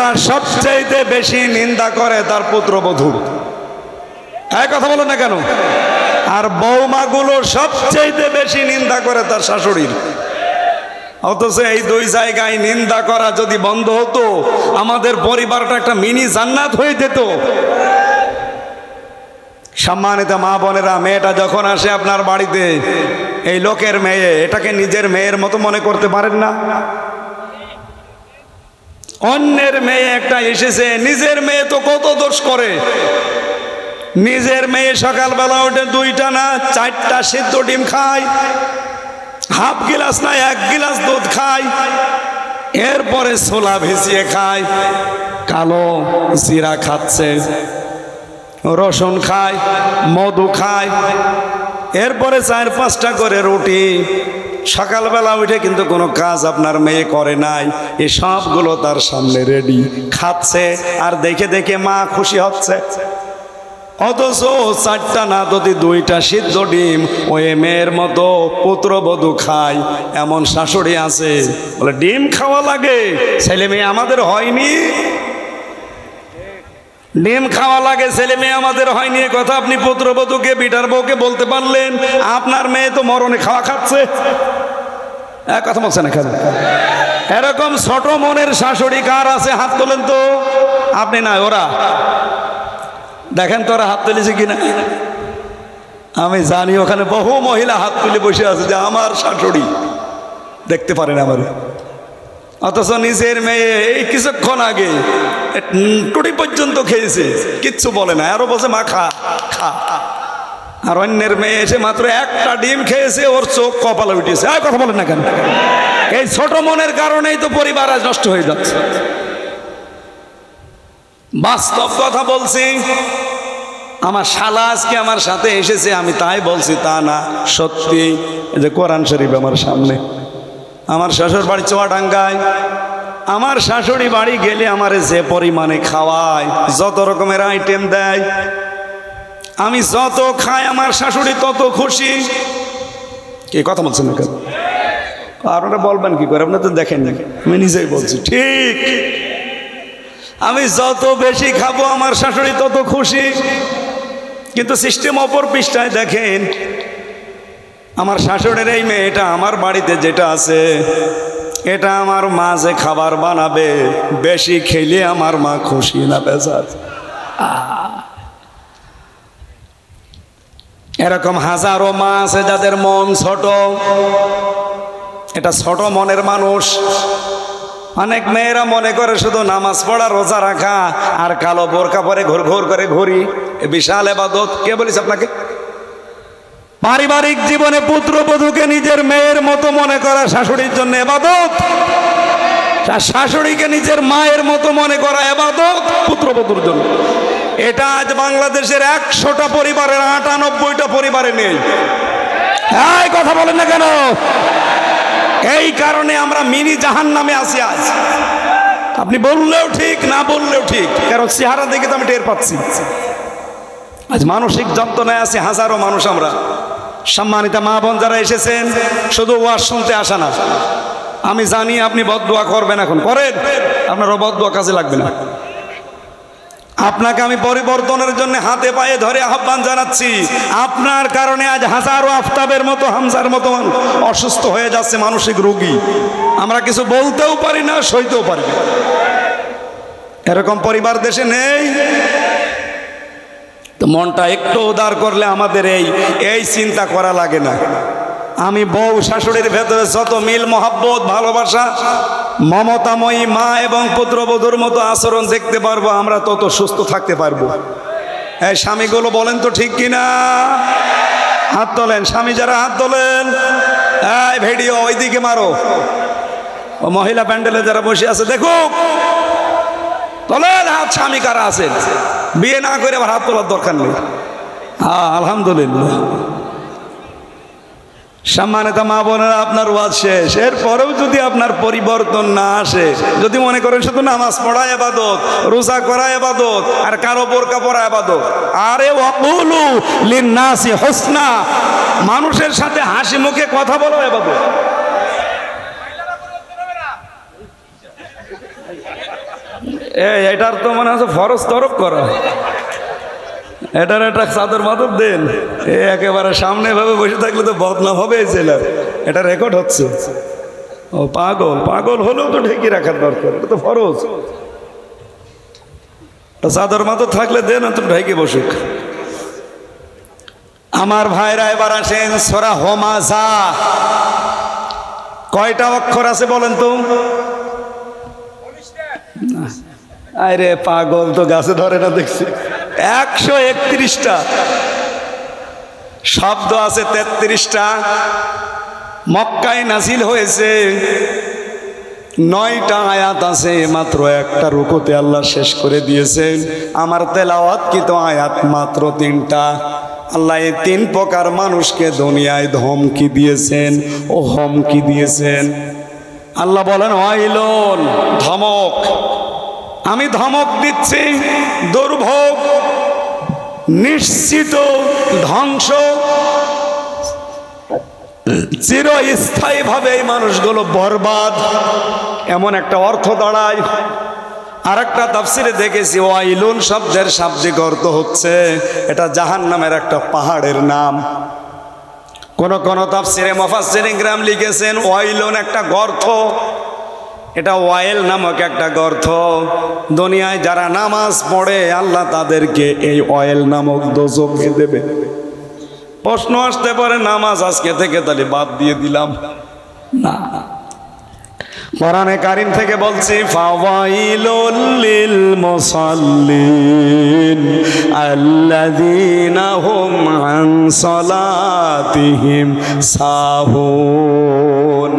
মেয়েরা সবচেয়ে বেশি নিন্দা করে তার পুত্রবধূ। এই কথা বলেন না কেন? আর বৌমাগুলো সবচেয়ে বেশি নিন্দা করে তার শাশুড়ির। অথচ এই দুই জায়গায় নিন্দা করা যদি বন্ধ হতো, আমাদের পরিবারটা একটা মিনি জান্নাত হয়ে যেত। সম্মানিত মা বোনেরা, মেয়েটা যখন আসে আপনার বাড়িতে, এই লোকের মেয়ে, এটাকে নিজের মেয়ের মতো মনে করতে পারেন না? অন্যের মেয়ে একটা এসেছে, নিজের মেয়ে তো কত দোষ করে। নিজের মেয়ে সকালবেলা উঠে 2টা না 4টা সিদ্ধ ডিম খায়, হাফ গিলাস না 1 গিলাস দুধ খায়, এরপরে ছোলা ভিজিয়ে খায়, কালো জিরা খাচ্ছে, রসুন খায়, মধু খায়, এরপরে 4-5টা করে রুটি। সকালবেলা উঠে কিন্তু কোনো কাজ আপনার মেয়ে করে নাই, এই সবগুলো তার সামনে রেডি, খাচ্ছে আর দেখে দেখে মা খুশি হচ্ছে। অথচ 4টা না যদি 2টা সিদ্ধ ডিম ওই মেয়ের মতো পুত্রবধূ খায়, এমন শাশুড়ি আছে। বলে ডিম খাওয়া লাগে, ছেলে মেয়ে আমাদের হয়নি। ডিম খাওয়া লাগে, ছেলে মেয়ে আমাদের হয়নি, এ কথা আপনি পুত্রবধূকে, বিটার বউকে বলতে পারলেন? আপনার মেয়ে তো মরণে খাওয়া খাচ্ছে। এক কথা বলছে না কেন? এরকম ছোট মনের শাশুড়ি কার আছে? হাত তোলেন তো। আপনি না, ওরা। দেখেন তো ওরা হাত তুলেছে কিনা। আমি জানি ওখানে বহু মহিলা হাত তুলে বসে আছে যে আমার শাশুড়ি দেখতে পারেন আমার। অথচ নিজের মেয়ে এই কিছুক্ষণ আগে টুটি পর্যন্ত খেয়েছে, কিচ্ছু বলে না, আরো বলছে মা খা খা। আর অন্যের মেয়ে এসে মাত্র 1টা ডিম খেয়েছে, ওর চোখ কপালে উঠেছে। আর কথা বলেন না কেন? এই ছোট মনের কারণেই তো পরিবার আজ নষ্ট হয়ে যাচ্ছে। বাস্তব কথা বলছি। আমার শালা আজকে আমার সাথে এসেছে, আমি তাই বলছি তা না, সত্যি। এই যে কোরআন শরীফ আমার সামনে। আমার শ্বশুর বাড়ি চুয়াডাঙ্গায়। আমার শাশুড়ি বাড়ি গেলে আমারে যে পরিমাণে খাওয়ায়, যত রকমের আইটেম দেয়, আমি যত খাই আমার শাশুড়ি তত খুশি। কি কথা বলছেন না কেন? আপনারা বলবেন কি করে? আপনারা তো দেখেন না, আমি নিজেই বলছি ঠিক। আমি যত বেশি খাবো আমার শাশুড়ি তত খুশি। কিন্তু সিস্টেম অপর পৃষ্ঠায় দেখেন, আমার শাশুড়ির এই মেয়েটা আমার বাড়িতে যেটা আছে, এটা আমার মা যে খাবার বানাবে, বেশি খেলে আমার মা খুশি না বেজার। এরকম হাজারো মা আছে যাদের মন ছোট। এটা ছোট মনের মানুষ। অনেক মেয়েরা মনে করে শুধু নামাজ পড়া, রোজা রাখা আর কালো বোরকা পরে ঘুর ঘুর করে ঘুরি, বিশাল ইবাদত। কে বলিস আপনাকে? পারিবারিক জীবনে পুত্রবধূকে নিজের মেয়ের মতো মনে করা শাশুড়ির জন্য ইবাদত, শাশুড়িকে নিজের মায়ের মতো মনে করা ইবাদত পুত্রবধূর জন্য। এটা আজ বাংলাদেশের 100টা পরিবারের 98টা পরিবারে নেই। এই কথা বলেন না কেন? এই কারণে আমরা মিনি জাহান্নামে আছি আজ। আপনি বললেও ঠিক, না বললেও ঠিক, কারণ চেহারা দেখে তো আমি টের পাচ্ছি। আজ মানসিক যন্ত্রণায় আছি হাজারো মানুষ আমরা। সম্মানিত মা বোন যারা এসেছেন, শুধু ওয়াজ শুনতে আসা না। আমি জানি আপনি বদদুয়া করবেন, এখন করেন, আপনারও বদদুয়া কাজে লাগবে না। আপনাকে আমি পরিবর্তনের জন্য হাতে পায়ে ধরে আহ্বান জানাচ্ছি। আপনার কারণে আজ হাজারো আফতাবের মতো, হামজার মতো অসুস্থ হয়ে যাচ্ছে, মানসিক রোগী। আমরা কিছু বলতেও পারি না, সইতেও পারি না। এরকম পরিবার দেশে নেই। তো মনটা একটু উদার করলে আমাদের এই চিন্তা করা লাগে না। আমি বউ শাশুড়ির ভেতরে যত মিল, মহাব্বত, ভালোবাসা, মমতাময়ী মা এবং পুত্রবধূর মতো আচরণ দেখতে পারবো, আমরা তত সুস্থ থাকতে পারবো। এই স্বামীগুলো বলেন তো ঠিক কিনা? হাত তোলেন, স্বামী যারা হাত তোলেন। এই ভিডিও ওইদিকে মারো, ও মহিলা প্যান্ডেলে যারা বসে আছে দেখো, তোলেন হাত। স্বামী কারা আছেন? বিয়ে না করে আবার হাত তোলার দরকার নেই। আলহামদুলিল্লাহ। সম্মানিত মা বোনেরা, আপনার ওয়াজ শেষ, এরপরেও যদি আপনার পরিবর্তন না আসে, যদি মনে করেন শুধু নামাজ পড়া ইবাদত, রোজা করা ইবাদত, আর কালো বোরকা পরা ইবাদত, আরে ওয়াকুলু লিন্নাসি হুসনা, মানুষের সাথে হাসি মুখে কথা বলা ইবাদত। এটার তো মনে হচ্ছে ফরজ তরক করা, এটার একটা চাদর মাদর দেন। একেবারে সামনে ভাবে বসে থাকলে তো বদনাম হবে এই ছেলের, এটা রেকর্ড হচ্ছে। ও পাগল, পাগল হলেও তো ঢেকে রাখার দরকার, এটা তো ফরজ। চাদর মাদর থাকলে দেন, তো ঢেকে বসুক। আমার ভাইরা এবার আসেন সূরা হুমাযা। কয়টা অক্ষর আছে বলেন তো? আরে পাগল, তো গাছে ধরে না দেখছি। 131টা শব্দ আছে, 33টা। মক্কায় নাজিল হয়েছে, 9টা আয়াত আছে, মাত্র একটা রুকুতে আল্লাহ শেষ করে দিয়েছেন। আমার তেলাওয়াত কিন্তু আয়াত মাত্র 3টা। আল্লাহ এই 3 প্রকার মানুষকে দুনিয়ায় ধমকি দিয়েছেন ও হুমকি দিয়েছেন। আল্লাহ বলেন ওয়াইলুন, ধমক, আমি ধমক দিচ্ছি, দুর্ভোগ, নিশ্চিত ধ্বংস, চিরস্থায়ীভাবে এই মানুষগুলো বরবাদ, এমন একটা অর্থ দাঁড়ায়। আর একটা তাফসিরে দেখেছি ওয়াইলুন শব্দের শাব্দিক অর্থ হচ্ছে এটা জাহান্নামের একটা পাহাড়ের নাম। কোন কোন তাফসিরে মুফাসসিরিন গ্রাম লিখেছেন ওয়াইলুন একটা গর্ত, এটা ওয়াইল নামক একটা গর্ত। দুনিয়ায় যারা নামাজ পড়ে আল্লাহ তাদেরকে এই ওয়াইল নামক দোজখে দেবে। প্রশ্ন আসতে পারে নামাজ আজকে থেকে তাহলে বাদ দিয়ে দিলাম না, কোরআনে কারীম থেকে বলছি ফাওয়াইলুল লিল মুসাল্লিন আল্লাযীনা হুম আন সালাতিহিম সাহুন।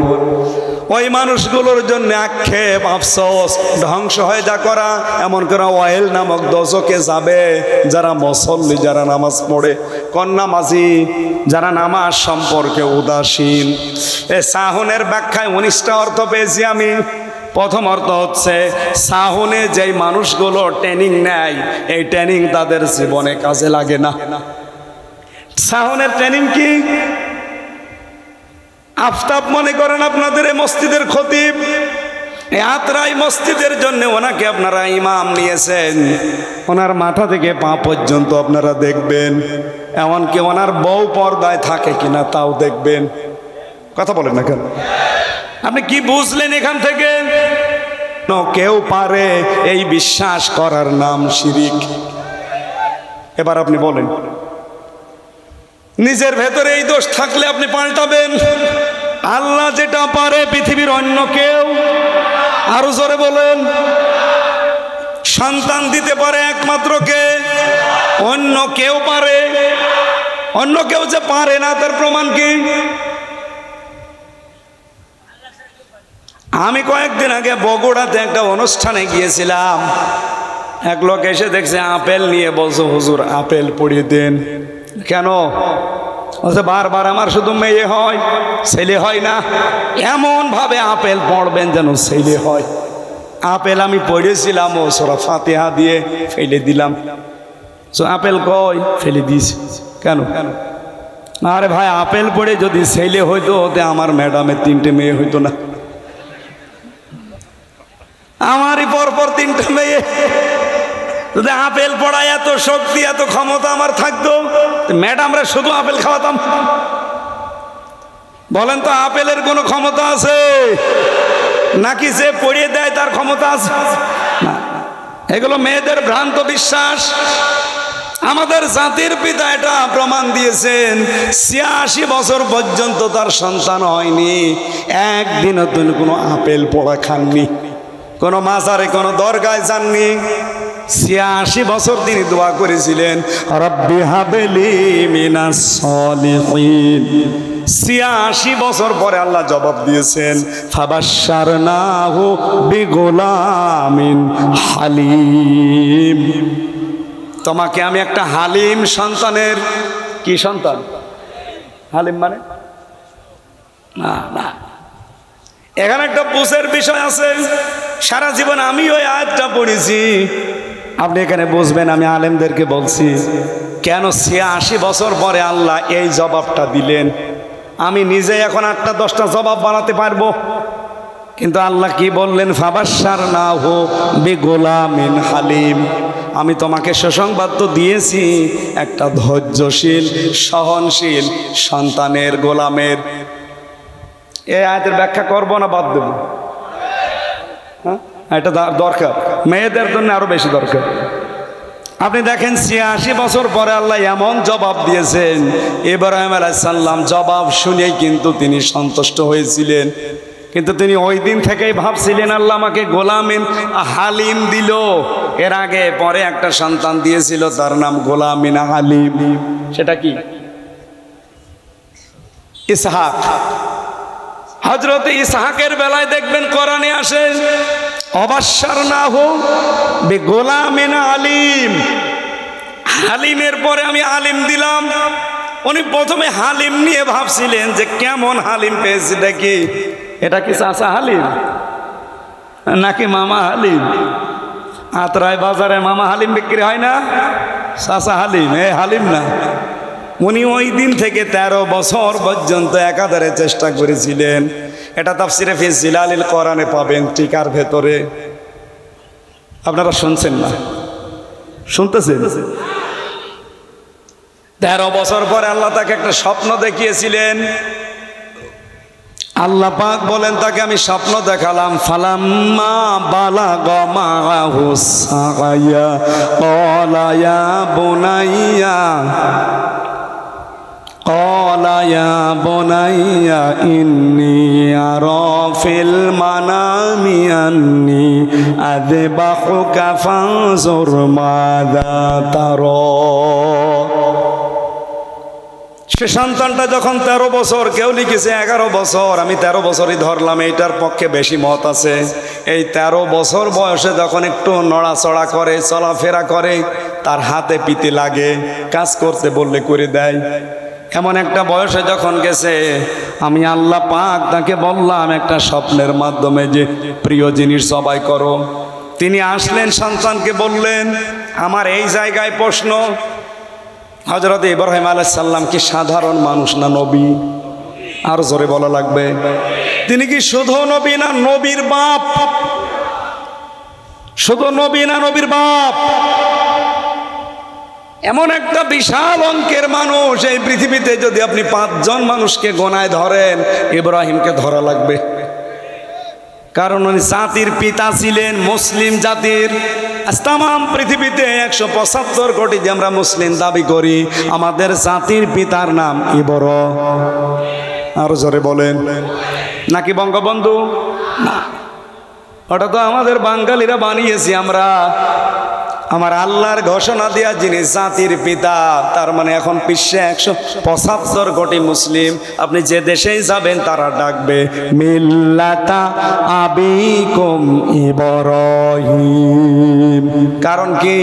ওই মানুষগুলোর জন্য আক্ষেপ, আফসোস, ধ্বংস হয়ে যা করা, এমন করে ওয়াইল নামক দোজখে যাবে যারা মুসল্লি, যারা নামাজ পড়ে। কোন নামাজি? যারা নামাজ সম্পর্কে উদাসীন। এই সাহুনের ব্যাখ্যায় 19টা অর্থ পেয়েছি আমি। প্রথম অর্থ হচ্ছে সাহুনে যেই মানুষগুলো ট্রেনিং নেয়, এই ট্রেনিং তাদের জীবনে কাজে লাগে না। সাহুনের ট্রেনিং কি? আফতাব মনে করেন আপনাদের এই মসজিদের খতিব, এই আত্রাই মসজিদের জন্য ওনাকে আপনারা ইমাম নিয়েছেন। ওনার মাথা থেকে পা পর্যন্ত আপনারা দেখবেন, এমনকি ওনার বউ পর্দায় থাকে কিনা তাও দেখবেন। কথা বলেন না কেন? আপনি কি বুঝলেন এখান থেকে? কেউ পারে এই বিশ্বাস করার নাম শিরিক। এবার আপনি বলেন, নিজের ভেতরে এই দোষ থাকলে আপনি পাল্টাবেন। আল্লাহ যেটা পারে পৃথিবীর অন্য কেউ, আরো জোরে বলেন, সন্তান দিতে পারে একমাত্র কে? অন্য কেউ পারে। অন্য কেউ যে পারে না তার প্রমাণ কি? আমি কয়েকদিন আগে বগুড়াতে একটা অনুষ্ঠানে গিয়েছিলাম। এক লোক এসে দেখছে আপেল নিয়ে, বলছে হুজুর আপেল পড়িয়ে দেন। কেন? বলছে বারবার আমার শুধু মেয়ে হয়, ছেলে হয় না। এমন ভাবে আপেল পড়বেন যেন ছেলে হয়। আপেল আমি পড়েছিলাম ও সূরা ফাতিহা দিয়ে ফেলে দিলাম। আপেল কই? ফেলে দিয়েছি। কেন? আরে ভাই, আপেল পড়ে যদি ছেলে হইতো ওতে আমার ম্যাডামের 3টে মেয়ে হইতো না। আমারই পরপর 3টে মেয়ে। যদি আপেল পড়ায় এত শক্তি, এত ক্ষমতা আমার থাকতো, ম্যাডামরা শুধু আপেল খাওয়াতাম। বলেন তো আপেলের কোনো ক্ষমতা আছে নাকি যে পড়িয়ে দেয় তার ক্ষমতা আছে? না, এগুলো মেয়েদের ভ্রান্ত বিশ্বাস। আমাদের জাতির পিতা এটা প্রমাণ দিয়েছেন, 86 বছর পর্যন্ত তার সন্তান হয়নি, একদিনও তিনি কোনো আপেল পড়া খাননি, কোনো মাজারে কোনো দরগায় যাননি। 86 বছর তিনি দোয়া করেছিলেন রব্বি হাবলি মিনাস সলিহিন। 86 বছর পরে আল্লাহ জবাব দিয়েছেন ফাবাশশারনাহু বিগুলামিন হালিম। তোমাকে আমি একটা হালিম সন্তানের, কি সন্তান? হালিম মানে না না, এখানে একটা বুঝের বিষয় আছে। সারা জীবন আমি ওই আয়াতটা পড়েছি, আপনি এখানে বুঝবেন। আমি আলেমদেরকে বলছি কেন 86 বছর পরে আল্লাহ এই জবাবটা দিলেন। আমি নিজে এখন 8টা 10টা জবাব বানাতে পারবো, কিন্তু আল্লাহ কি বললেন, ফাবাশশারনাহু বিগুলামিন হালিম, আমি তোমাকে সুসংবাদ তো দিয়েছি একটা ধৈর্যশীল সহনশীল সন্তানের, গোলামের। এই আয়াতের ব্যাখ্যা করবো না বাদ দেব? হ্যাঁ, এটা দরকার, মেয়েদের জন্য আরো বেশি দরকার। আপনি দেখেন ৮৬ বছর পরে আল্লাহ এমন জবাব দিয়েছেন, ইব্রাহিম আলাইহিস সালাম জবাব শুনেই কিন্তু তিনি সন্তুষ্ট হয়েছিলেন। কিন্তু তিনি ওই দিন থেকেই ভাবছিলেন আল্লাহ আমাকে গোলামিন হালিম দিল। এর আগে পরে একটা সন্তান দিয়েছিল, তার নাম গোলামিন হালিম। সেটা কি? ইসহাক। হযরত ইসহাকের বেলায় দেখবেন কোরআনে আসে অবাশশারনাহু বিগুলামিন হালিম, হালিমের পরে আমি আলিম দিলাম। উনি প্রথমে হালিম নিয়ে ভাবছিলেন যে কেমন হালিম পেয়েছি, দেখি এটা কি চাচা হালিম নাকি মামা হালিম? আত্রায় বাজারে মামা হালিম বিক্রি হয় না, চাচা হালিম, এ হালিম না। উনি ওই দিন থেকে 13 বছর পর্যন্ত একাধারে চেষ্টা করেছিলেন। এটা তাফসিরে ফি জিলালিল কোরআনে পাবেন, টিকার ভেতরে। আপনারা শুনছেন না? শুনতেছেন? 13 বছর পরে আল্লাহ তাকে একটা স্বপ্ন দেখিয়েছিলেন। আল্লাহ পাক বলেন তাকে আমি স্বপ্ন দেখালাম, ফালাম্মা বালাগা মাআহু সাআয়া ক্বালা ইয়া বুনাইয়া ক্বালা ইয়া বুনাইয়া ইন্নী আরা ফিল মানামি আন্নী আযবাহুকা ফানজুর মাযা তারা। সে সন্তানটা যখন 13 বছর, কেউ লিখেছে 11 বছর, আমি 13 বছরই ধরলাম, এইটার পক্ষে বেশি মত আছে। এই 13 বছর বয়সে যখন একটু নড়াচড়া করে, চলাফেরা করে, তার হাতে পিতে লাগে, কাজ করতে বললে করে দেয়। এমন একটা বয়সে যখন গেছে, আমি আল্লাহ পাক তাকে বললাম একটা স্বপ্নের মাধ্যমে যে প্রিয় জিনিস জবাই করো। তিনি আসলেন, সন্তানকে বললেন, আমার এই জায়গায় প্রশ্ন, হযরত ইব্রাহিম আলাইহিস সালাম কি সাধারণ মানুষ না নবী? আর জোরে বলা লাগবে, তিনি কি শুধু নবী না নবীর বাপ? শুধু নবী না নবীর বাপ? এমন একটা বিশাল অঙ্কের মানুষ এই পৃথিবীতে যদি আপনি 5 জন মানুষকে গোনায় ধরেন, ইব্রাহিমকে ধরা লাগবে। কারণ উনি জাতির পিতা ছিলেন, মুসলিম জাতির। তামাম পৃথিবীতে 175 কোটি যে আমরা মুসলিম দাবি করি, আমাদের জাতির পিতার নাম আরো জোরে বলেন, নাকি বঙ্গবন্ধু? না, ওটা তো আমাদের বাঙালিরা বানিয়েছি আমরা। আমার আল্লাহর ঘোষণা দেয়া যিনি জাতির পিতা, তার মানে এখন বিশ্বে 175 কোটি মুসলিম, আপনি যে দেশেই যাবেন তারা ডাকবে মিল্লাতা আবিকুম ইব্রাহিম। কারণ কি?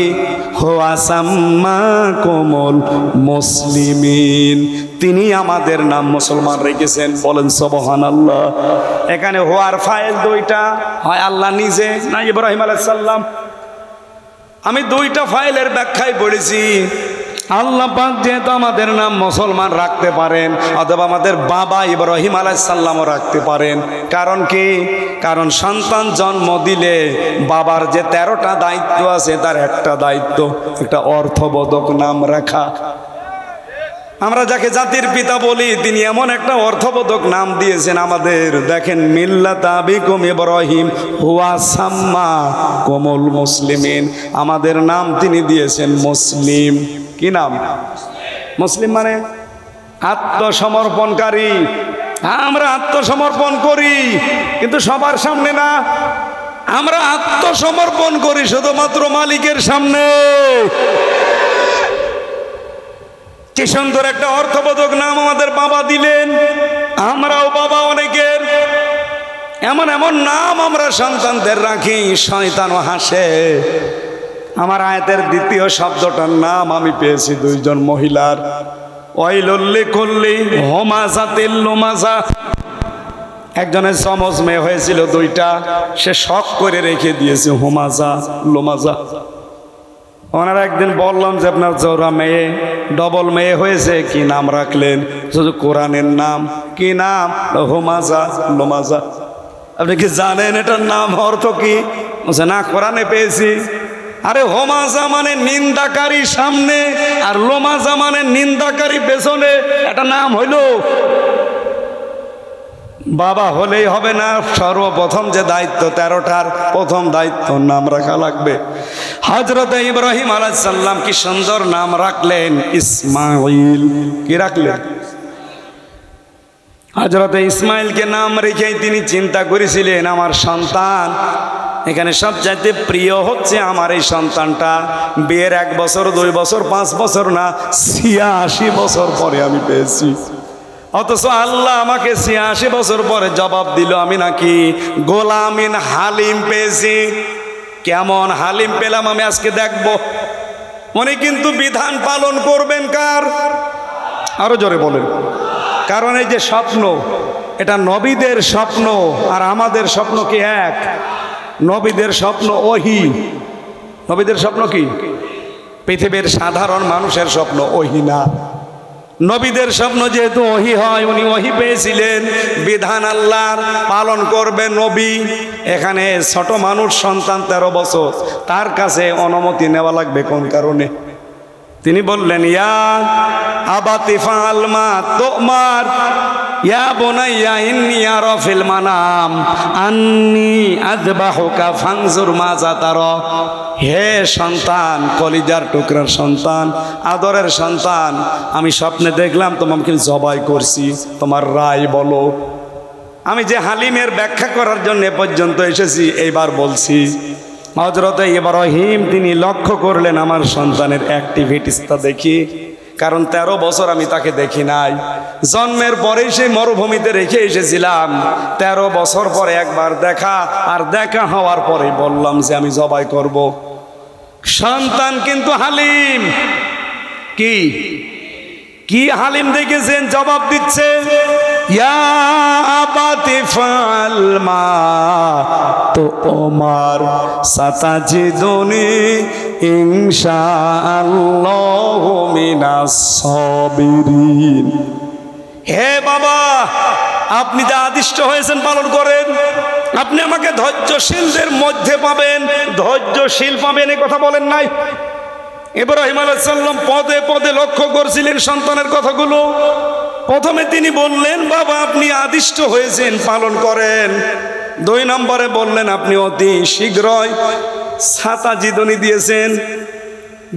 হুয়া সাম্মাকুমুল মুসলিমিন, তিনি আমাদের নাম মুসলমান রেখেছেন। বলেন সুবহানাল্লাহ। এখানে হুয়ার ফাইল দুইটা, হয় আল্লাহ নিজে না ইব্রাহিম আলাইহিস সালাম। আমি 2টা ফাইলের ব্যাখ্যায় পড়েছি। আল্লাহ পাক যেহেতু আমাদের নাম মুসলমান রাখতে পারেন, অথবা আমাদের বাবা ইব্রাহিম আলাইহিস সালামও রাখতে পারেন। কারণ কি? কারণ সন্তান জন্ম দিলে বাবার যে 13টা দায়িত্ব আছে, তার একটা দায়িত্ব একটা অর্থবোধক নাম রাখা। আমরা যাকে জাতির পিতা বলি, তিনি এমন একটা অর্থবোধক নাম দিয়েছেন আমাদের। দেখেন, মিল্লাতা আবিকুম ইব্রাহিম হুয়া সাম্মাকুমুল মুসলিমিন, আমাদের নাম তিনি দিয়েছেন মুসলিম। কি নাম? মুসলিম মানে আত্মসমর্পণকারী। আমরা আত্মসমর্পণ করি, কিন্তু সবার সামনে না। আমরা আত্মসমর্পণ করি শুধুমাত্র মালিকের সামনে। কি সুন্দর একটা অর্থবোধক নাম আমাদের বাবা দিলেন। আমরাও বাবা অনেকের এমন এমন নাম আমরা সন্তানদের রাখি, শয়তানও হাসে। আমার আয়াতের 2য় শব্দটার নাম আমি পেয়েছি 2 জন মহিলার, ওয়াইলুল লিকুল্লি হুমাযাতিল লুমাযা। একজনের যমজ মেয়ে হয়েছিল 2টা, সে শখ করে রেখে দিয়েছে হুমাযা লুমাযা। ওনারা একদিন বললাম যে আপনার জোড়া মেয়ে, ডবল মেয়ে হয়েছে, কি নাম রাখলেন? শুধু কোরআনের নাম। কি নাম? হুমাযা লুমাযা। আপনি কি জানেন এটার নাম অর্থ কি? বলছে না, কোরআনে পেয়েছি। আরে হোমাজা মানে নিন্দাকারী সামনে, আর লোমাজা মানে নিন্দাকারী পেছনে, এটা নাম হইল? বাবা হলেই হবে না, সর্বপ্রথম যে দায়িত্ব 13টার প্রথম দায়িত্ব নাম রাখা লাগবে। হযরত ইব্রাহিম আলাইহিস সালাম কি সুন্দর নাম রাখলেন, ইসমাইল। কি রাখলেন? হযরত ইসমাইলকে নাম রেখেই তিনি চিন্তা করেছিলেন, আমার সন্তান এখানে সবচাইতে প্রিয় হচ্ছে আমার এই সন্তানটা। বিয়ের 1 বছর 2 বছর 5 বছর না, 86 বছর পরে আমি পেয়েছি। অথচ আল্লাহ আমাকে 86 বছর পরে জবাব দিল আমি নাকি গোলামিন হালিম পেয়েছি। কেমন হালিম পেলাম আমি আজকে দেখব। উনি কিন্তু বিধান পালন করবেন কার? আরো জোরে বলেন। কারণ এই যে স্বপ্ন, এটা নবীদের স্বপ্ন আর আমাদের স্বপ্ন কি এক? নবীদের স্বপ্ন ওহী। নবীদের স্বপ্ন কি? পৃথিবীর সাধারণ মানুষের স্বপ্ন ওহী না। নবীদের স্বপ্ন যেহেতু ওহী হয়, উনি ওহী পেয়েছিলেন, বিধান আল্লাহর পালন করবে নবী। এখানে ছোট মানুষ সন্তান 13 বছর, তার কাছে অনুমতি নেওয়া লাগবে কোন কারণে? তিনি বললেন, ইয়া আবাতি ফাল মা তুমার ইয়া বুনাইয়া ইন্নী আরা ফিল মানাম আন্নী আযবাহুকা ফানজুর মাযা তারা। হে সন্তান, কলিজার টুকরার সন্তান, আদরের সন্তান, আমি স্বপ্নে দেখলাম তোমাকে জবাই করছি, তোমার রায় বলো। আমি যে হালিমের ব্যাখ্যা করার জন্য এ পর্যন্ত এসেছি, এইবার বলছি। হযরত ইব্রাহিম তিনি লক্ষ্য করলেন আমার সন্তানের অ্যাক্টিভিটিসটা দেখি, কারণ 13 বছর আমি তাকে দেখি নাই। জন্মের পরেই সেই মরুভূমিতে রেখে এসেছিলাম। 13 বছর পরে একবার দেখা, আর দেখা হওয়ার পরে বললাম যে আমি জবাই করব। সন্তান কিন্তু হালিম। কি কি হালিম দেখেছেন? জবাব দিচ্ছে, ইয়া আবাতি ফাল মা তুমার সাতাজিদুনি ইনশাআল্লাহু মিনাস সাবিরিন। হে বাবা, আপনি যা আদিষ্ট হয়েছেন পালন করেন। আপনি আমাকে ধৈর্যশীলদের মধ্যে পাবেন। ধৈর্যশীল পাবেন, এ কথা বলেন নাই? ইব্রাহিম আলাইহিস সালাম পদে পদে লক্ষ্য করছিলেন সন্তানের কথাগুলো। প্রথমে তিনি বললেন, বাবা আপনি আদিষ্ট হয়েছেন পালন করেন। 2 নম্বরে বললেন, আপনি অতি শীঘ্রই ছাতা জিদনি দিয়েছেন।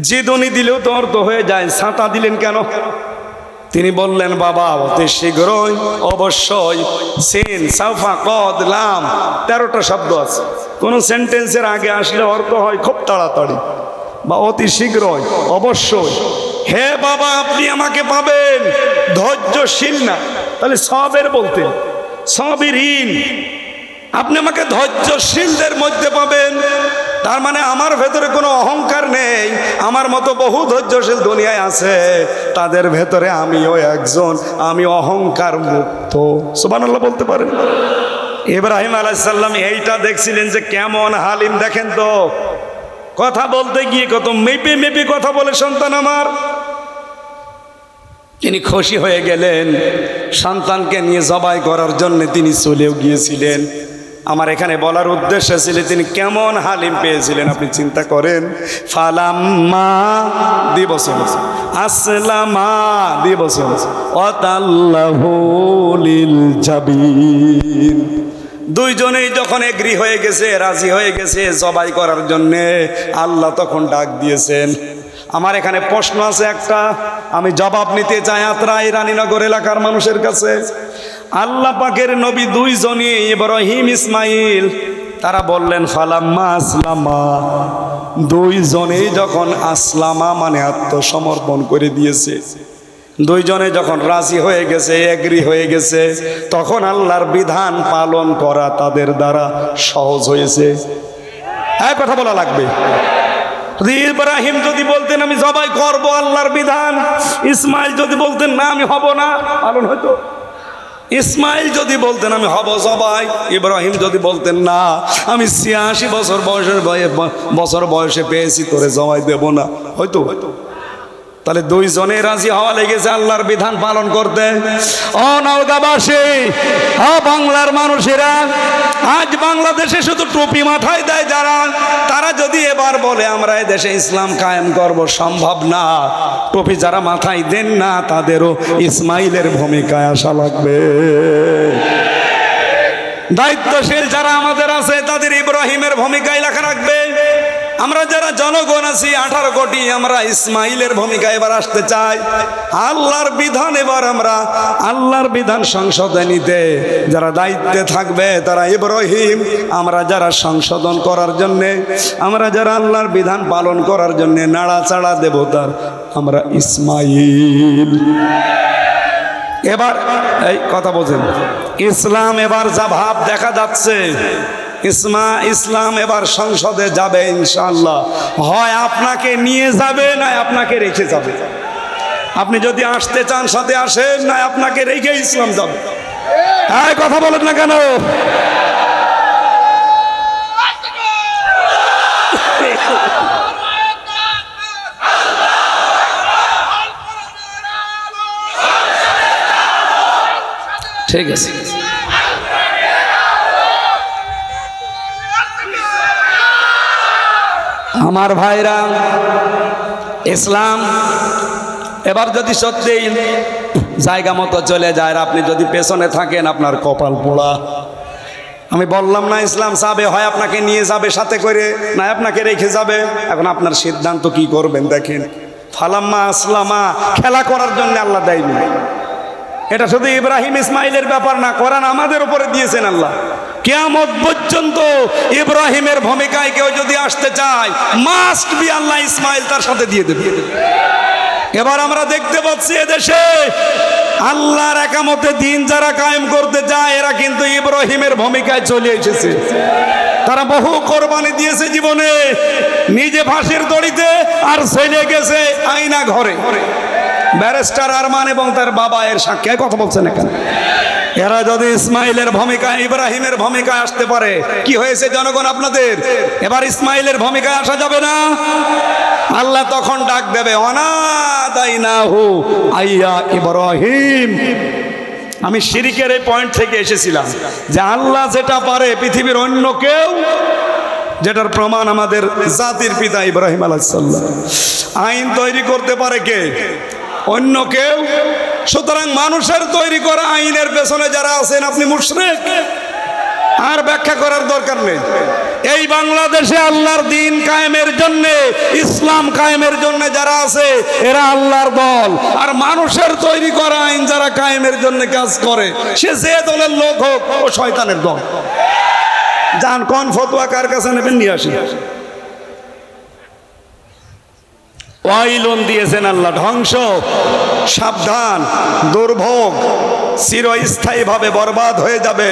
জিদনি দিলেও তো অর্থ হয়ে যায়, ছাতা দিলেন কেন? তিনি বললেন, বাবা অতি শীঘ্রই, অবশ্যই, সিন সাফা কদ লাম 13টা শব্দ আছে। কোন সেন্টেন্সের আগে আসলে অর্থ হয় খুব তাড়াতাড়ি বা অতি শীঘ্রই, অবশ্যই। হে বাবা আপনি আমাকে পাবেন। ধৈর্যশীল না, তাহলে সবের বলতে সবিরহীন। আপনি আমাকে ধৈর্যশীলদের মধ্যে পাবেন। তার মানে আমার ভেতরে কোনো অহংকার নেই। আমার মতো বহু ধৈর্যশীল দুনিয়ায় আছে, তাদের ভেতরে আমিও একজন। আমি অহংকার মুক্ত। সুবহানাল্লাহ বলতে পারেন? ইব্রাহিম আলাইহিস সালাম এইটা দেখছিলেন যে কেমন হালিম। দেখেন তো, কথা বলতে গিয়ে কত মেপে মেপে কথা বলে সন্তান আমার। তিনি খুশি হয়ে গেলেন, সন্তানকে নিয়ে জবাই করার জন্য তিনি চলেও গিয়েছিলেন। আমার এখানে বলার উদ্দেশ্য ছিল তিনি কেমন হালিম পেয়েছিলেন আপনি চিন্তা করেন। ফালাম্মা দিবসন আসলামা দিবসন ওয়াতাল্লাহু লিল জাবিন। দুইজনেই যখন এগ্রি হয়ে গেছে, রাজি হয়ে গেছে জবাই করার জন্যে, আল্লাহ তখন ডাক দিয়েছেন। আমার এখানে প্রশ্ন আছে একটা, আমি জবাব নিতে চাই আত্রাই রানীনগর এলাকার মানুষের কাছে। আল্লাহ পাকের নবী দুইজনই, ইব্রাহিম ইসমাইল, তারা বললেন ফালাম্মা আসলামা। দুইজনেই যখন আসলামা মানে আত্মসমর্পণ করে দিয়েছে, দুইজনে যখন রাজি হয়ে গেছে, এগ্রি হয়ে গেছে, তখন আল্লাহর বিধান পালন করা তাদের দ্বারা সহজ হয়েছে। এক কথা বলা লাগবে। ইব্রাহিম যদি বলতেন আমি জবাই করব আল্লাহর বিধান, ইসমাইল যদি বলতেন না আমি হব না, পালন হতো। ইসমাইল যদি বলতেন আমি হব জবাই, ইব্রাহিম যদি বলতেন না আমি 86 বছর বয়সে পেয়েছি তোরে জবাই দেব না, হয়তো। তাহলে দুইজনে রাজি হওয়া লেগেছে আল্লাহর বিধান পালন করতে। ও নওগাঁবাসী, ও বাংলার মানুষেরা, আজ বাংলাদেশে শুধু টুপি মাথায় দেয় যারা, তারা যদি এবার বলে আমরা এই দেশে ইসলাম কায়েম করব, সম্ভব না। টুপি যারা মাথায় দেন না তাদেরও ইসমাইলের ভূমিকায় আসা লাগবে। দায়িত্বশীল যারা আমাদের আছে তাদের ইব্রাহিমের ভূমিকায় লেখা রাখবে। আমরা যারা জনগণ আছি 18 কোটি, আমরা ইসমাইলের ভূমিকা এবার আসতে চাই। আল্লাহর বিধান এবার আমরা আল্লাহর বিধান সংশোধনে নিতে যারা দায়িত্বে থাকবে তারা ইব্রাহিম, আমরা যারা সংশোধন করার জন্যে, আমরা যারা আল্লাহর বিধান পালন করার জন্যে নাড়াচাড়া দেবতার, আমরা ইসমাইল। এবার এই কথা বোঝেন, ইসলাম এবার যা ভাব দেখা যাচ্ছে, ইসলাম এবার সংসদে যাবে ইনশাআল্লাহ। হয় আপনাকে নিয়ে যাবে, না আপনাকে রেখে যাবে। আপনি যদি আসতে চান সাথে আসেন, না আপনাকে রেখে ইসলাম যাবে। এই কথা বলেন না কেন? ঠিক আছে, আমার ভাইরা, ইসলাম এবার যদি সত্যি জায়গা মতো চলে যায়, আর আপনি যদি পেছনে থাকেন আপনার কপাল পোড়া। আমি বললাম না ইসলাম যাবে, হয় আপনাকে নিয়ে যাবে সাথে করে, না আপনাকে রেখে যাবে। এখন আপনার সিদ্ধান্ত কি করবেন দেখেন। ফালাম্মা আসলামা, খেলা করার জন্য আল্লাহ দেয়নি। এটা শুধু ইব্রাহিম ইসমাইলের ব্যাপার না, কোরআন আমাদের উপরে দিয়েছেন আল্লাহ। কিয়ামত পর্যন্ত ইব্রাহিমের ভূমিকায় কেউ যদি আসতে চায়, মাস্ট বি আল্লাহ ইসমাইল তার সাথে দিয়ে দেবে। এবার আমরা দেখতে পাচ্ছি এদেশে আল্লাহর একামতে দিন যারা কায়েম করতে চায়, এরা কিন্তু ইব্রাহিমের ভূমিকায় চলে এসেছে। তারা বহু কোরবানি দিয়েছে জীবনে, নিজে ফাঁসির দড়িতে, আর ছেলে গেছে আয়না ঘরে। ব্যারিস্টার আরমান এবং তার বাবা এর সাক্ষী কথা বলছেন এখানে। এরা যদি ইসমাইলের ভূমিকায় ইব্রাহিমের ভূমিকায় আসতে পারে, কি হয়েছে জনগণ আপনাদের? এবার ইসমাইলের ভূমিকায় আসা যাবে না। আল্লাহ তখন ডাক দেবে, অনাদাইনাহু আইয়া ইব্রাহিম। আমি শিরিকের এই পয়েন্ট থেকে এসেছিলাম যে আল্লাহ যেটা পারে পৃথিবীর অন্য কেউ, যেটার প্রমাণ আমাদের জাতির পিতা ইব্রাহিম আলাইহিস সালাম। আইন তৈরি করতে পারে কে? অন্য কেউ। সুতরাং মানুষের তৈরি করা আইনের পেছনে যারা আছেন আপনি মুশরিক, আর ব্যাখ্যা করার দরকার নেই। এই বাংলাদেশে আল্লাহর দিন কায়েমের জন্য, ইসলাম কায়েমের জন্য যারা আছে এরা আল্লাহর দল, আর মানুষের তৈরি করা আইন যারা কায়েমের জন্য কাজ করে, সে যে দলের লোক হোক, ও শয়তানের দল। যান কোন ফতোয়া কার কাছে নেবেন নিয়ে আসি। ওয়াইলুন দিয়েছেন আল্লাহ, ধ্বংস, সাবধান, দুর্ভোগ চিরস্থায়ীভাবে বরবাদ হয়ে যাবে।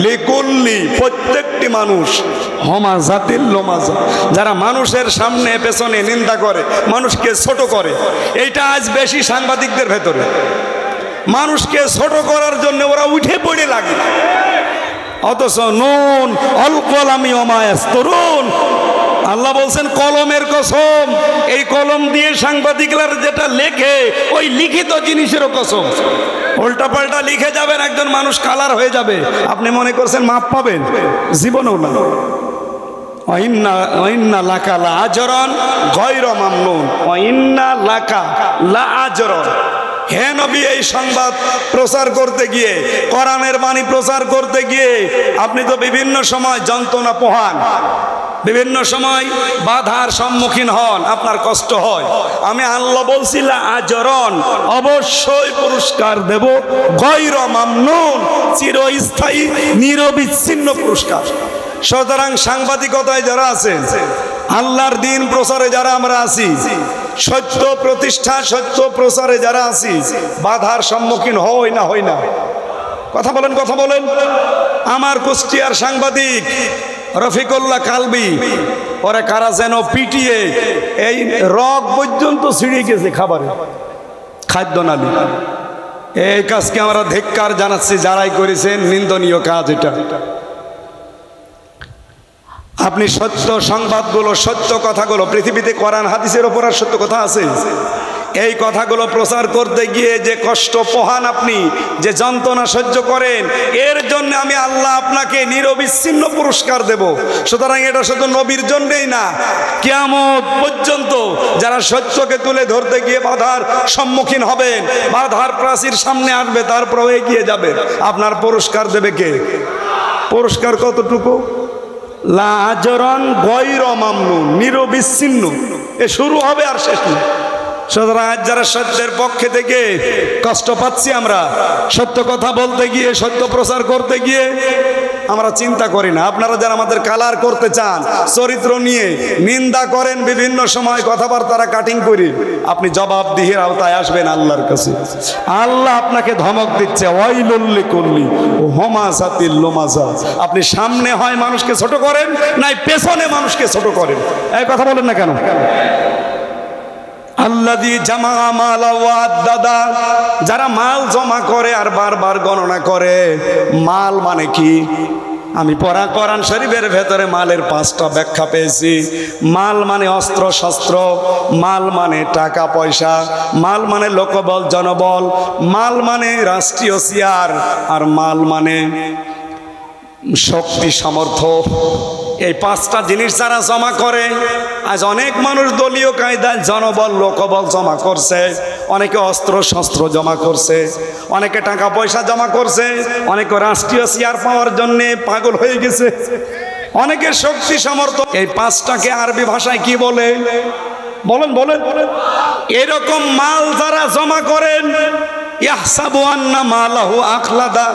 লিকুল্লি, প্রত্যেকটি মানুষ, হমাজাতিল লোমাজা, যারা মানুষের সামনে পেছনে নিন্দা করে, মানুষকে ছোট করে। এইটা আজ বেশি সাংবাদিকদের ভেতরে। মানুষকে ছোট করার জন্য ওরা উঠে পড়ে লাগে, অথচ নুন অল কলামি ওয়া ইয়াসতুরুন, আল্লাহ বলছেন কলমের কসম, এই কলম দিয়ে সাংবাদিকরা যেটা লেখে ওই লিখিত জিনিসেরও কসম। উল্টা পাল্টা লিখে যাবেন, একজন মানুষ কালার হয়ে যাবে, আপনি মনে করছেন মাপ পাবেন? জীবনেও না। ওয়াইন্না লাকা লা আজরান গায়রা মামনুন, ওয়াইন্না লাকা লা আজরান। হে নবী, এই সংবাদ প্রচার করতে গিয়ে, কোরআনের বাণী প্রচার করতে গিয়ে আপনি তো বিভিন্ন সময় যন্ত্রণা পোহান, বিভিন্ন সময় বাধার সম্মুখীন হন, আপনার কষ্ট হয়। আমি আল্লাহ বলছিলাম আজরন, অবশ্যই পুরস্কার দেব, গায়রা মামনুন, চিরস্থায়ী নিরবিচ্ছিন্ন পুরস্কার। সুতরাং সাংবাদিকতায় যারা আছেন, আল্লাহর দিন প্রচারে যারা আমরা আছি, সত্য প্রতিষ্ঠা, সত্য প্রচারে যারা আছি, বাধার সম্মুখীন হই না হই না? কথা বলেন, কথা বলেন। আমার কুষ্টিয়ার সাংবাদিক রফিকুল্লাহ কালবি, পরে কারা যেন পিটিয়ে এই রগ পর্যন্ত ছিঁড়ে গেছে খাবারে, খাদ্য নালী। এই কাজকে আমরা ধিক্কার জানাচ্ছি, যারাই করেছেন, নিন্দনীয় কাজ এটা। আপনি সত্য সংবাদগুলো, সত্য কথাগুলো, পৃথিবীতে কোরআন হাদিসের ওপর আর সত্য কথা আছে? এই কথাগুলো প্রচার করতে গিয়ে যে কষ্ট পোহান আপনি, যে যন্ত্রণা সহ্য করেন, এর জন্য আমি আল্লাহ আপনাকে নিরবিচ্ছিন্ন পুরস্কার দেব। সুতরাং এটা শুধু নবীর জন্যই না, কিয়ামত পর্যন্ত যারা সত্যকে তুলে ধরতে গিয়ে বাধার সম্মুখীন হবেন, বাধার প্রাচীর সামনে আসবে, তারপরেও এগিয়ে যাবে, আপনার পুরস্কার দেবে কে? পুরস্কার কতটুকু? লা আজরান গায়রা মামনুন, নিরবিচ্ছিন্ন। এ শুরু হবে আর শেষ নেই। সুতরাং আজ যারা সত্যের পক্ষে থেকে কষ্ট পাচ্ছি, আমরা সত্য কথা বলতে গিয়ে, সত্য প্রচার করতে গিয়ে আমরা চিন্তা করি না। আপনারা যারা আমাদের কালার করতে চান, চরিত্র নিয়ে নিন্দা করেন, বিভিন্ন সময় কথাবার্তারা কাটিং করি, আপনি জবাবদিহির আওতায় আসবেন আল্লাহর কাছে। আল্লাহ আপনাকে ধমক দিচ্ছে, ওয়াইলুল লিকুল্লি হুমাযাতিল লুমাযা। আপনি সামনে হয় মানুষকে ছোট করেন, নাই পেছনে মানুষকে ছোট করেন। এই কথা বলেন না কেন? আল্লাযী জামা মালা ওয়া আদ্দাদা, যারা মাল জমা করে আর বারবার গণনা করে। মাল মানে কি? আমি পড়া কোরআন শরীফের ভেতরে মালের 5টা ব্যাখ্যা পেয়েছি। মাল মানে অস্ত্র শস্ত্র, মাল মানে টাকা পয়সা, মাল মানে লোকবল জনবল, মাল মানে রাষ্ট্রীয় চেয়ার, আর মাল মানে শক্তি সামর্থ্য। এই 5টা জিনিস যারা জমা করে, আজ অনেক মানুষ দলীয় কায়দায় জনবল লোকবল জমা করছে, অনেকে অস্ত্র শস্ত্র জমা করছে, অনেকে টাকা পয়সা জমা করছে, অনেকে রাষ্ট্রীয় চেয়ার পাওয়ার জন্য পাগল হয়ে গেছে, অনেকের শক্তি সামর্থ্য। এই 5টাকে আরবি ভাষায় কি বলে? বলেন বলেন। এরকম মাল যারা জমা করেন, ইয়াহসাবু আন্না মালাহু আখলাদা,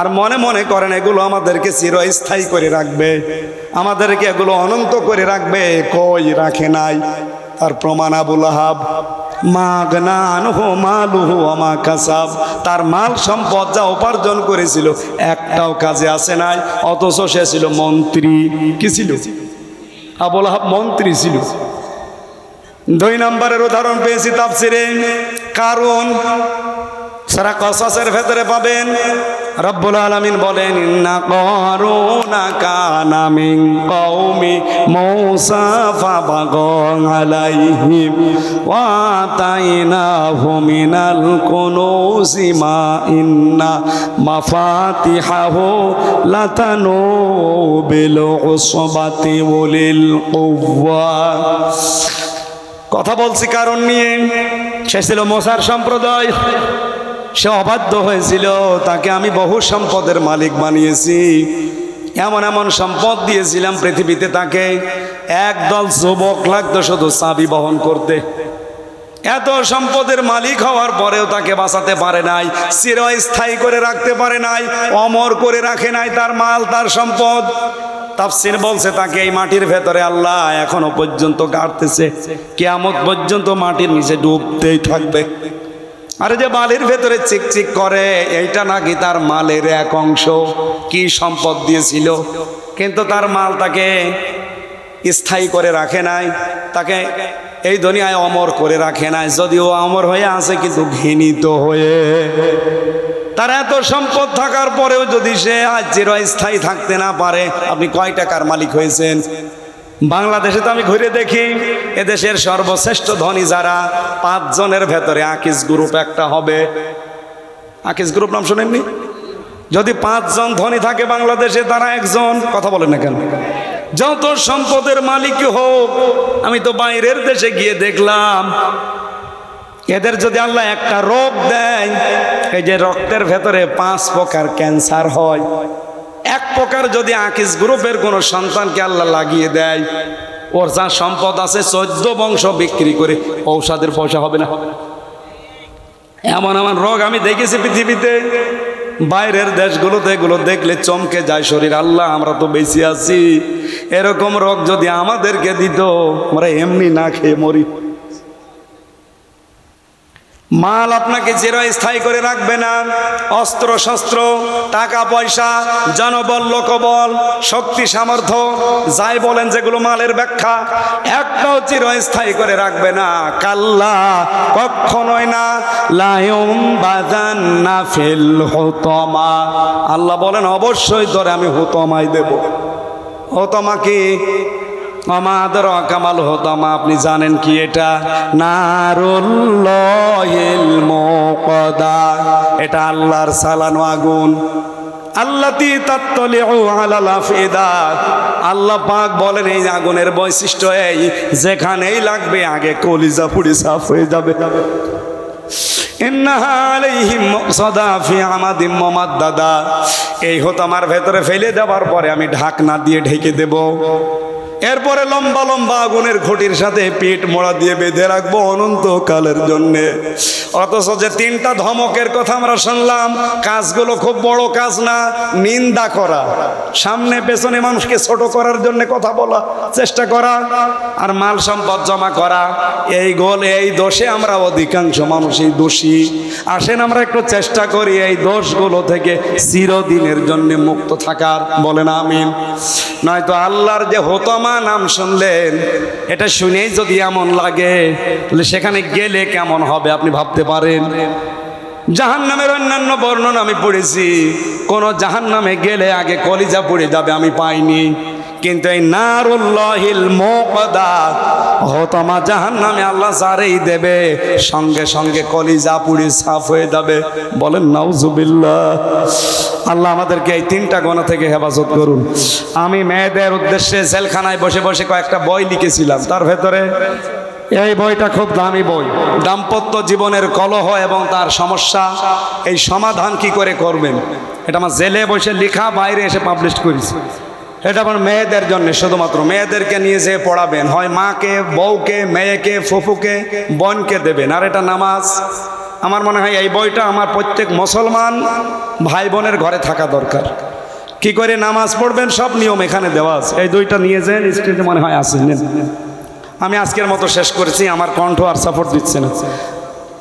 আর মনে মনে করেন এগুলো আমাদেরকে চিরস্থায়ী করে রাখবে, আমাদেরকে এগুলো অনন্ত করে রাখবে। কই রাখে নাই। তার প্রমাণ আবু লাহাব, মা আগনা আনহু মালুহু ওয়া মা কাসাব, তার মাল সম্পদ যা উপার্জন করেছিল একটাও কাজে আসে নাই, অথচ সে ছিল মন্ত্রী। কি ছিল? আবু লাহাব মন্ত্রী ছিল। 2 নম্বরের উদাহরণ পেয়েছি তাফসিরে, কারণ সূরা কসসের ভেতরে পাবেন রব্বুল আলামিন বলেন, ইন্না কারুনা কানা মিন কওমি মূসা ফাবাগা আলাইহিম ওয়া আতাইনাহু মিনাল কুনুজি মা ইন্না মাফাতিহাহু লাতানু বিল উসবাতি ওয়ালিল কুওয়া। কথা বলছি কারণ নিয়ে। সে ছিল মূসার সম্প্রদায়, সে অবাধ্য হয়েছিল, তাকে আমি বহু সম্পদের মালিক বানিয়েছি, এমন এমন সম্পদ দিয়েছিলাম পৃথিবীতে, তাকে একদল যুবক লাগতো শুধু চাবি বহন করতে। এত সম্পদের মালিক হওয়ার পরেও তাকে বাঁচাতে পারে নাই, চিরস্থায়ী করে রাখতে পারে নাই, অমর করে রাখে নাই তার মাল তার সম্পদ। তাফসীর বলছে তাকে এই মাটির ভেতরে আল্লাহ এখনো পর্যন্ত গাড়তেছে, কিয়ামত পর্যন্ত মাটির নিচে ডুবতেই থাকবে। আরে যে মালের ভেতরে চিকচিক করে, এইটা নাকি তার মালের এক অংশ। কি সম্পদ দিয়েছিল, কিন্তু তার মাল তাকে স্থায়ী করে রাখে নাই, তাকে এই দুনিয়ায় অমর করে রাখে নাই। যদিও অমর হয়ে আছে, কিন্তু ঘৃণিত হয়ে। তার এত সম্পদ থাকার পরেও যদি সে আজ চিরস্থায়ী থাকতে না পারে, আপনি কয় টাকার মালিক হয়েছেন? বাংলাদেশে তো আমি ঘুরে দেখি, এদেশের সর্বশ্রেষ্ঠ ধনী যারা, 5 জনের ভেতরে আকিজ গ্রুপ একটা হবে। আকিজ গ্রুপ নাম শোনেননি? যদি 5 জন ধনী থাকে বাংলাদেশে, তারা একজন। কথা বলেন না কেন? যত সম্পদের মালিক হোক, আমি তো বাইরের দেশে গিয়ে দেখলাম, এদের যদি আল্লাহ একটা রোগ দেয়, এই যে রক্তের ভেতরে 5 প্রকার ক্যান্সার হয়, 1 প্রকার যদি আকিজ গ্রুপের কোনো সন্তানকে আল্লাহ লাগিয়ে দেয়, ওর যা সম্পদ আছে 14 বংশ বিক্রি করে ঔষধের পয়সা হবে না। এমন এমন রোগ আমি দেখেছি পৃথিবীতে, বাইরের দেশগুলোতে এগুলো দেখলে চমকে যায় শরীর। আল্লাহ, আমরা তো বেঁচে আছি, এরকম রোগ যদি আমাদেরকে দিত, আমরা এমনি না খেয়ে মরি। মাল আপনাকে চিরস্থায়ী করে রাখবে না। অস্ত্র শস্ত্র, টাকা পয়সা, জনবল লোকবল, শক্তি সামর্থ্য, যাই বলেন যেগুলো মালের ব্যাখ্যা, একটাও চিরস্থায়ী করে রাখবে না। কাল্লা, কখনোই না। লায়ুম বাজান্না ফিল হুতমা, আল্লাহ বলেন অবশ্যই ধরে আমি হুতমায় দেব। হুতমা কি? আমাদের কামাল হোতামা, আপনি জানেন কি এটা? নারুল্লাহিল মুকাদা, এটা আল্লাহর চালানো আগুন। আল্লাতী তাত্তালিউ আলাল আফিদা, আল্লাহ পাক বলেন এই আগুনের বৈশিষ্ট্য এই, যেখানেই লাগবে আগে কলিজা পুড়ে সাফ হয়ে যাবে। ইন্নাহা আলাইহিম মুসাদা ফি আমাদিম মুমাদ্দাদা, এই হোতামার ভেতরে ফেলে দেওয়ার পরে আমি ঢাকনা দিয়ে ঢেকে দেব। এরপরে লম্বা লম্বা আগুনের ঘটির সাথে পেট মোড়া দিয়ে বেঁধে রাখবো অনন্তকালের জন্যে। অথচ যে তিনটা ধমকের কথা আমরা শুনলাম, কাজগুলো খুব বড় কাজ না, নিন্দা করা, সামনে পেছনে মানুষকে ছোট করার জন্য কথা বলা, চেষ্টা করা, আর মাল সম্পদ জমা করা, এই দোষে আমরা অধিকাংশ মানুষই দোষী। আসেন আমরা একটু চেষ্টা করি এই দোষগুলো থেকে চিরদিনের জন্য মুক্ত থাকার, বলেন আমিন। নয়তো আল্লাহর যে হোতামা নাম শুনলেন, এটা শুনেই যদি এমন লাগে, তাহলে সেখানে গেলে কেমন হবে আপনি ভাবতে পারেন? জাহান্নামের অন্যান্য বর্ণনা আমি পড়েছি, কোন জাহান্নামে গেলে আগে কলিজা পুড়ে যাবে আমি পাইনি, কিন্তু এই নারুল্লাহিল মুকাদা হোতামা জাহান্নামে আল্লাহ যারেই দেবে সঙ্গে সঙ্গে কলিজা পুড়ে সাফ হয়ে যাবে, বলেন নাউজুবিল্লাহ। আল্লাহ আমাদেরকে এই তিনটা গুনাহ থেকে হেফাজত করুন। আমি মেয়েদের উদ্দেশ্যে জেলখানায় বসে বসে কয়েকটা বই লিখেছিলাম, তার ভেতরে এই বইটা খুব দামি বই, দাম্পত্য জীবনের কলহ এবং তার সমস্যা, এই সমাধান কি করে করবেন, এটা আমার জেলে বসে লেখা, বাইরে এসে পাবলিশ করেছি। এটা আমার মেয়েদের জন্য, শুধুমাত্র মেয়েদেরকে নিয়ে যেয়ে পড়াবেন, হয় মাকে, বউকে, মেয়েকে, ফুফুকে, বোনকে দেবেন। আর এটা নামাজ, আমার মনে হয় এই বইটা আমার প্রত্যেক মুসলমান ভাই বোনের ঘরে থাকা দরকার। কি করে নামাজ পড়বেন সব নিয়ম এখানে দেওয়া আছে। এই দুইটা নিয়ে যান, স্ক্রিনে মনে হয় আছে। আমি আজকের মতো শেষ করেছি, আমার কণ্ঠ আর সাপোর্ট দিচ্ছে না,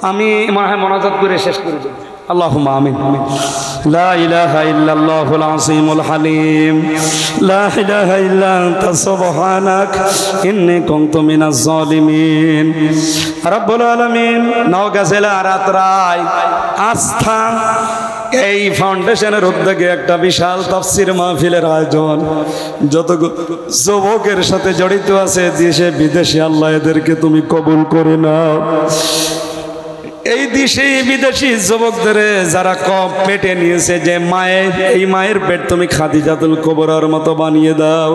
আমি মনে হয় মনোযোগ করে শেষ করে দেব। আল্লাহুম্মা আমিন। লা ইলাহা ইল্লাল্লাহুল আযীমুল হালিম, লা ইলাহা ইল্লা আনতা সুবহানাক ইন্নী কুনতু মিনাজ জালিমিন। রব্বুল আলামিন, নওগাঁ জেলা রাতরাই আস্থা এই ফাউন্ডেশনের উদ্যোগে একটা বিশাল তাফসীর মাহফিলের আয়োজন। যত যুবকের সাথে জড়িত আছে দেশে বিদেশে, আল্লাহ এদেরকে তুমি কবুল করে নাও। এই দেশি বিদেশি যুবকদের যারা কম পেটে নিয়েছে, যে মায়ের, এই মায়ের পেট তুমি খাদিজাতুল কুবরার মতো বানিয়ে দাও।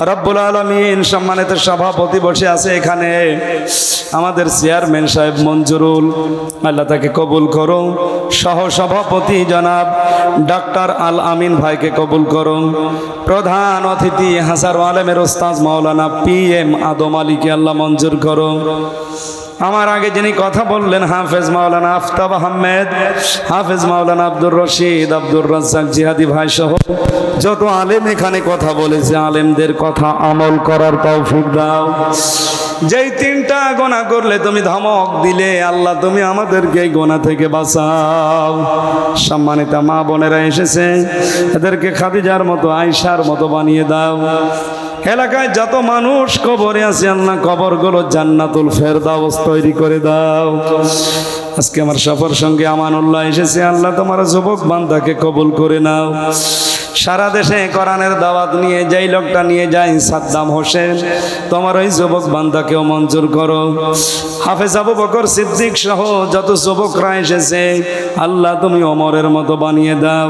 রব্বুল আলামিন, সম্মানিত সভাপতি বসে আছে এখানে, আমাদের চেয়ারম্যান সাহেব মঞ্জুরুল, আল্লাহ তাকে কবুল করো। সহ সভাপতি জনাব ডাক্তার আল আমিন ভাইকে কবুল করো। প্রধান অতিথি হাসার আলেমের ওস্তাদ মাওলানা PM আদম আলীকে আল্লাহ মঞ্জুর করো। আমার আগে যিনি কথা বললেন হাফেজ মাওলানা আফতাব আহমেদ, হাফেজ মাওলানা আব্দুর রশিদ, আব্দুর রাজ্জাক জিহাদি ভাই সহ যত আলেম এখানে কথা বলেছে, আলেমদের কথা আমল করার তৌফিক দাও। যেই তিনটা গোনা করলে তুমি ধমক দিলে, আল্লাহ তুমি আমাদেরকে এই গোনা থেকে বাঁচাও। সম্মানিত মা বোনেরা এসেছে, এদেরকে খাদিজার মতো, আয়েশার মতো বানিয়ে দাও। এলাকায় যত মানুষ কবরে আছে, আল্লাহ কবরগুলো জান্নাতুল ফেরদাউস তৈরি করে দাও। আজকে আমার সফর সঙ্গে আমানুল্লাহ এসেছে, আল্লাহ তোমার যুবক বান্দাকে কবুল করে নাও। সারা দেশে কোরআনের দাওয়াত নিয়ে যেই লোকটা নিয়ে যায় সাদ্দাম হোসেন, তোমার ওই যুবক বান্দাকেও মঞ্জুর করো। হাফেজ আবু বকর সিদ্দিক সহ যত যুবকরা এসেছে, আল্লাহ তুমি ওমরের মতো বানিয়ে দাও।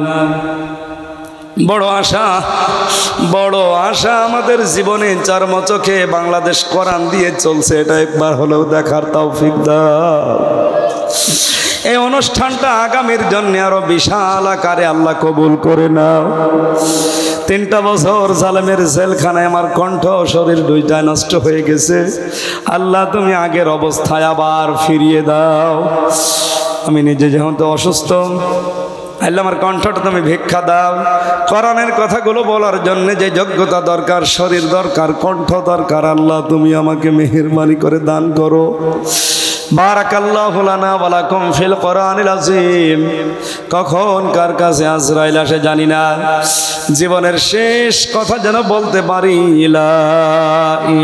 বড় আশা আমাদের জীবনে, চর্মচোখে বাংলাদেশ কোরআন দিয়ে চলছে, এটা একবার হলেও দেখার তৌফিক দাও। এই অনুষ্ঠানটা আগামীর জন্য আরো বিশাল আকারে আল্লাহ কবুল করে নাও। 3টা বছর জালেমের জেলখানায় আমার কণ্ঠ শরীর দুইটা নষ্ট হয়ে গেছে, আল্লাহ তুমি আগের অবস্থায় আবার ফিরিয়ে দাও। আমি নিজে যেহেতু অসুস্থ, আল্লাহ আমার কণ্ঠটা তুমি ভিক্ষা দাও। কোরআনের কথাগুলো বলার জন্য যে যোগ্যতা দরকার, শরীর দরকার, কণ্ঠ দরকার, আল্লাহ তুমি আমাকে মেহেরবানি করে দান করো। বারাকাল্লাহু লানা ওয়া লাকুম ফিল কোরআনিল আযীম। কখন কার কাছে আজরাইল আসে জানি না, জীবনের শেষ কথা যেন বলতে পারি, লা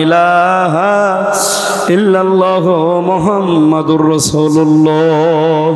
ইলাহা ইল্লাল্লাহু মুহাম্মাদুর রাসূলুল্লাহ।